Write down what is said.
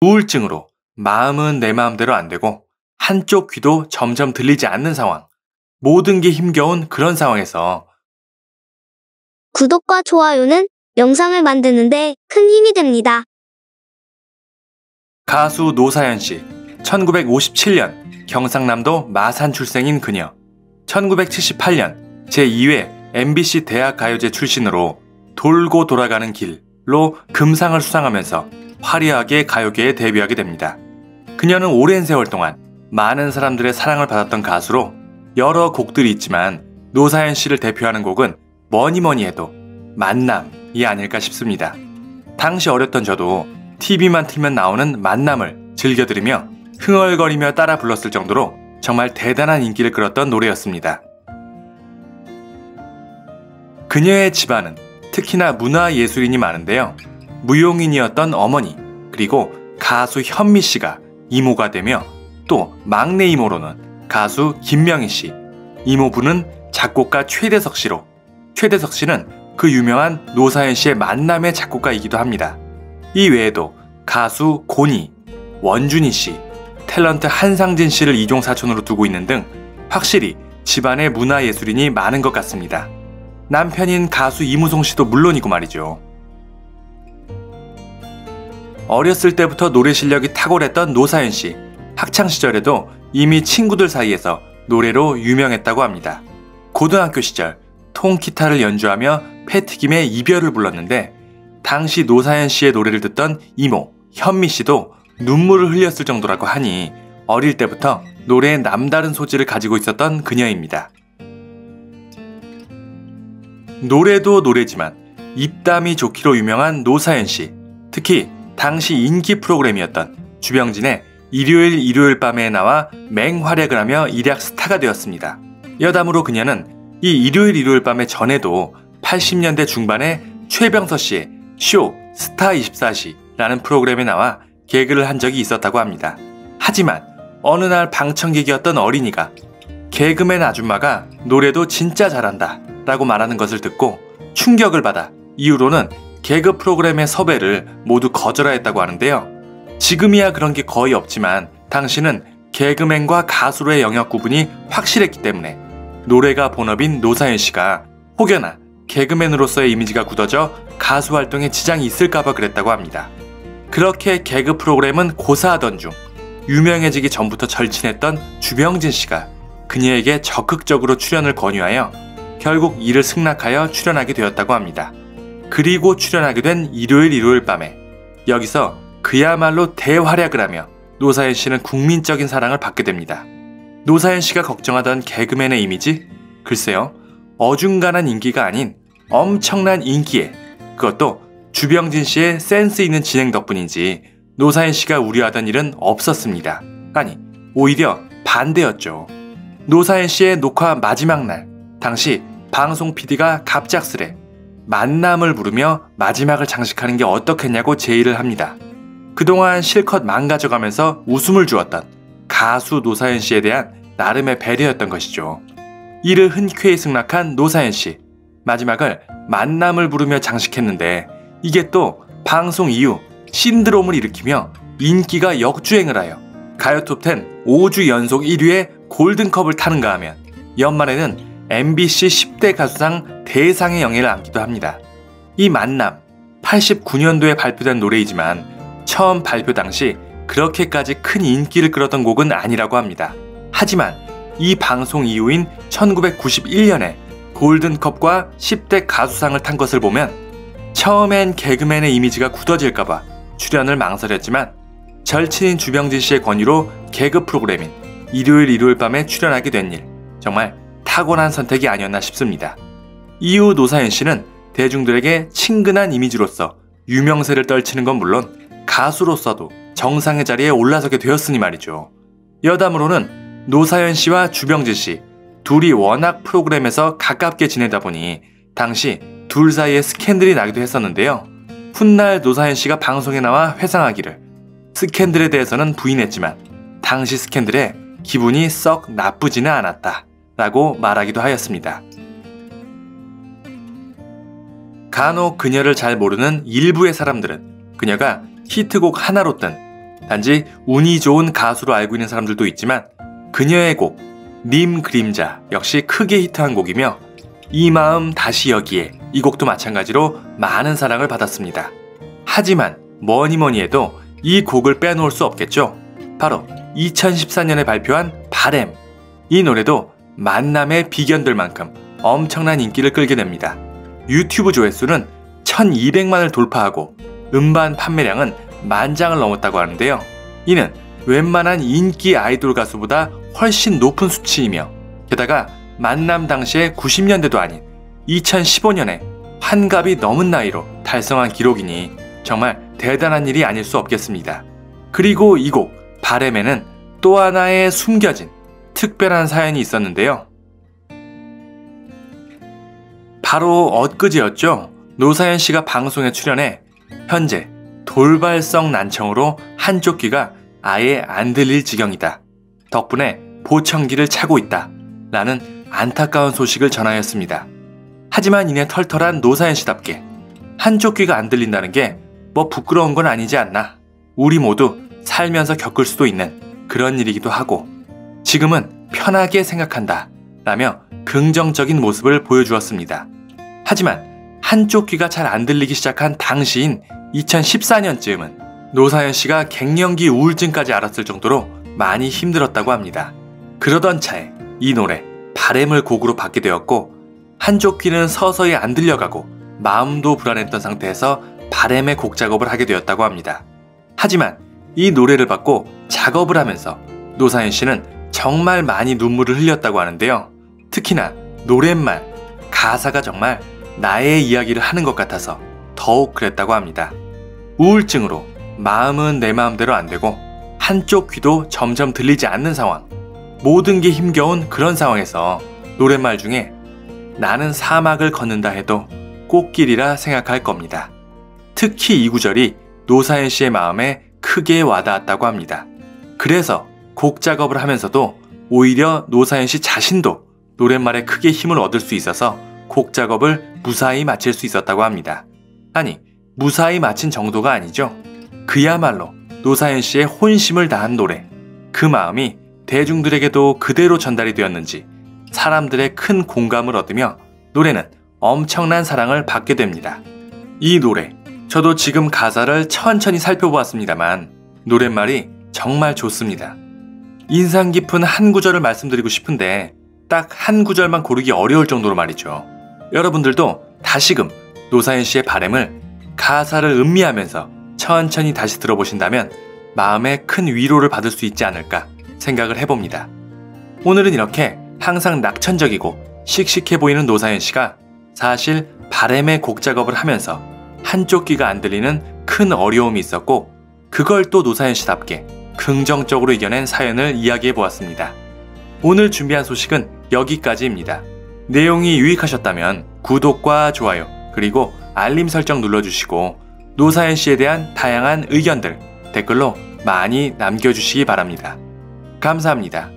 우울증으로 마음은 내 마음대로 안 되고 한쪽 귀도 점점 들리지 않는 상황. 모든 게 힘겨운 그런 상황에서 구독과 좋아요는 영상을 만드는데 큰 힘이 됩니다. 가수 노사연 씨, 1957년 경상남도 마산 출생인 그녀. 1978년 제2회 MBC 대학가요제 출신으로 돌고 돌아가는 길로 금상을 수상하면서 화려하게 가요계에 데뷔하게 됩니다. 그녀는 오랜 세월 동안 많은 사람들의 사랑을 받았던 가수로 여러 곡들이 있지만 노사연 씨를 대표하는 곡은 뭐니뭐니 해도 만남이 아닐까 싶습니다. 당시 어렸던 저도 TV만 틀면 나오는 만남을 즐겨 들으며 흥얼거리며 따라 불렀을 정도로 정말 대단한 인기를 끌었던 노래였습니다. 그녀의 집안은 특히나 문화예술인이 많은데요. 무용인이었던 어머니, 그리고 가수 현미 씨가 이모가 되며 또 막내 이모로는 가수 김명희 씨, 이모부는 작곡가 최대석 씨로 최대석 씨는 그 유명한 노사연 씨의 만남의 작곡가이기도 합니다. 이 외에도 가수 고니, 원준이 씨, 탤런트 한상진 씨를 이종 사촌으로 두고 있는 등 확실히 집안에 문화예술인이 많은 것 같습니다. 남편인 가수 이무송 씨도 물론이고 말이죠. 어렸을 때부터 노래 실력이 탁월했던 노사연 씨, 학창시절에도 이미 친구들 사이에서 노래로 유명했다고 합니다. 고등학교 시절 통기타를 연주하며 패튀김의 이별을 불렀는데 당시 노사연 씨의 노래를 듣던 이모, 현미 씨도 눈물을 흘렸을 정도라고 하니 어릴 때부터 노래에 남다른 소질을 가지고 있었던 그녀입니다. 노래도 노래지만 입담이 좋기로 유명한 노사연 씨, 특히 당시 인기 프로그램이었던 주병진의 일요일 밤에 나와 맹활약을 하며 일약 스타가 되었습니다. 여담으로 그녀는 이 일요일 밤에 전에도 80년대 중반에 최병서 씨의 쇼 스타24시라는 프로그램에 나와 개그를 한 적이 있었다고 합니다. 하지만 어느 날 방청객이었던 어린이가 개그맨 아줌마가 노래도 진짜 잘한다 라고 말하는 것을 듣고 충격을 받아 이후로는 개그 프로그램의 섭외를 모두 거절하였다고 하는데요. 지금이야 그런 게 거의 없지만 당시는 개그맨과 가수로의 영역 구분이 확실했기 때문에 노래가 본업인 노사연 씨가 혹여나 개그맨으로서의 이미지가 굳어져 가수 활동에 지장이 있을까봐 그랬다고 합니다. 그렇게 개그 프로그램은 고사하던 중 유명해지기 전부터 절친했던 주병진 씨가 그녀에게 적극적으로 출연을 권유하여 결국 이를 승낙하여 출연하게 되었다고 합니다. 그리고 출연하게 된 일요일 밤에 여기서 그야말로 대활약을 하며 노사연 씨는 국민적인 사랑을 받게 됩니다. 노사연 씨가 걱정하던 개그맨의 이미지? 글쎄요, 어중간한 인기가 아닌 엄청난 인기에 그것도 주병진 씨의 센스 있는 진행 덕분인지 노사연 씨가 우려하던 일은 없었습니다. 아니, 오히려 반대였죠. 노사연 씨의 녹화 마지막 날, 당시 방송 PD가 갑작스레 만남을 부르며 마지막을 장식하는 게 어떻겠냐고 제의를 합니다. 그동안 실컷 망가져가면서 웃음을 주었던 가수 노사연 씨에 대한 나름의 배려였던 것이죠. 이를 흔쾌히 승낙한 노사연 씨, 마지막을 만남을 부르며 장식했는데 이게 또 방송 이후 신드롬을 일으키며 인기가 역주행을 하여 가요톱10 5주 연속 1위에 골든컵을 타는가 하면 연말에는 MBC 10대 가수상 대상의 영예를 안기도 합니다. 이 만남, 89년도에 발표된 노래이지만 처음 발표 당시 그렇게까지 큰 인기를 끌었던 곡은 아니라고 합니다. 하지만 이 방송 이후인 1991년에 골든컵과 10대 가수상을 탄 것을 보면 처음엔 개그맨의 이미지가 굳어질까봐 출연을 망설였지만 절친인 주병진 씨의 권유로 개그 프로그램인 일요일 밤에 출연하게 된 일, 정말 탁월한 선택이 아니었나 싶습니다. 이후 노사연 씨는 대중들에게 친근한 이미지로서 유명세를 떨치는 건 물론 가수로서도 정상의 자리에 올라서게 되었으니 말이죠. 여담으로는 노사연 씨와 주병진 씨 둘이 워낙 프로그램에서 가깝게 지내다 보니 당시 둘 사이에 스캔들이 나기도 했었는데요. 훗날 노사연 씨가 방송에 나와 회상하기를 스캔들에 대해서는 부인했지만 당시 스캔들에 기분이 썩 나쁘지는 않았다 라고 말하기도 하였습니다. 간혹 그녀를 잘 모르는 일부의 사람들은 그녀가 히트곡 하나로 뜬 단지 운이 좋은 가수로 알고 있는 사람들도 있지만 그녀의 곡 님 그림자 역시 크게 히트한 곡이며 이 마음 다시 여기에 이 곡도 마찬가지로 많은 사랑을 받았습니다. 하지만 뭐니뭐니 해도 이 곡을 빼놓을 수 없겠죠. 바로 2014년에 발표한 바램. 이 노래도 만남의 비견들 만큼 엄청난 인기를 끌게 됩니다. 유튜브 조회수는 1200만을 돌파하고 음반 판매량은 10,000장을 넘었다고 하는데요. 이는 웬만한 인기 아이돌 가수보다 훨씬 높은 수치이며 게다가 만남 당시의 90년대도 아닌 2015년에 환갑이 넘은 나이로 달성한 기록이니 정말 대단한 일이 아닐 수 없겠습니다. 그리고 이 곡 바램에는 또 하나의 숨겨진 특별한 사연이 있었는데요. 바로 엊그제였죠. 노사연 씨가 방송에 출연해 현재 돌발성 난청으로 한쪽 귀가 아예 안 들릴 지경이다. 덕분에 보청기를 차고 있다. 라는 안타까운 소식을 전하였습니다. 하지만 이내 털털한 노사연 씨답게 한쪽 귀가 안 들린다는 게 뭐 부끄러운 건 아니지 않나. 우리 모두 살면서 겪을 수도 있는 그런 일이기도 하고 지금은 편하게 생각한다. 라며 긍정적인 모습을 보여주었습니다. 하지만 한쪽 귀가 잘 안 들리기 시작한 당시인 2014년쯤은 노사연 씨가 갱년기 우울증까지 앓았을 정도로 많이 힘들었다고 합니다. 그러던 차에 이 노래 바램을 곡으로 받게 되었고 한쪽 귀는 서서히 안 들려가고 마음도 불안했던 상태에서 바램의 곡 작업을 하게 되었다고 합니다. 하지만 이 노래를 받고 작업을 하면서 노사연 씨는 정말 많이 눈물을 흘렸다고 하는데요. 특히나 노랫말, 가사가 정말 나의 이야기를 하는 것 같아서 더욱 그랬다고 합니다. 우울증으로 마음은 내 마음대로 안 되고 한쪽 귀도 점점 들리지 않는 상황, 모든 게 힘겨운 그런 상황에서 노랫말 중에 나는 사막을 걷는다 해도 꽃길이라 생각할 겁니다. 특히 이 구절이 노사연 씨의 마음에 크게 와닿았다고 합니다. 그래서 곡 작업을 하면서도 오히려 노사연 씨 자신도 노랫말에 크게 힘을 얻을 수 있어서 곡 작업을 무사히 마칠 수 있었다고 합니다. 아니, 무사히 마친 정도가 아니죠. 그야말로 노사연 씨의 혼심을 다한 노래. 그 마음이 대중들에게도 그대로 전달이 되었는지 사람들의 큰 공감을 얻으며 노래는 엄청난 사랑을 받게 됩니다. 이 노래, 저도 지금 가사를 천천히 살펴보았습니다만 노랫말이 정말 좋습니다. 인상 깊은 한 구절을 말씀드리고 싶은데 딱 한 구절만 고르기 어려울 정도로 말이죠. 여러분들도 다시금 노사연 씨의 바램을 가사를 음미하면서 천천히 다시 들어보신다면 마음에 큰 위로를 받을 수 있지 않을까 생각을 해봅니다. 오늘은 이렇게 항상 낙천적이고 씩씩해 보이는 노사연 씨가 사실 바램의 곡 작업을 하면서 한쪽 귀가 안 들리는 큰 어려움이 있었고 그걸 또 노사연 씨답게 긍정적으로 이겨낸 사연을 이야기해 보았습니다. 오늘 준비한 소식은 여기까지입니다. 내용이 유익하셨다면 구독과 좋아요 그리고 알림 설정 눌러주시고 노사연 씨에 대한 다양한 의견들 댓글로 많이 남겨주시기 바랍니다. 감사합니다.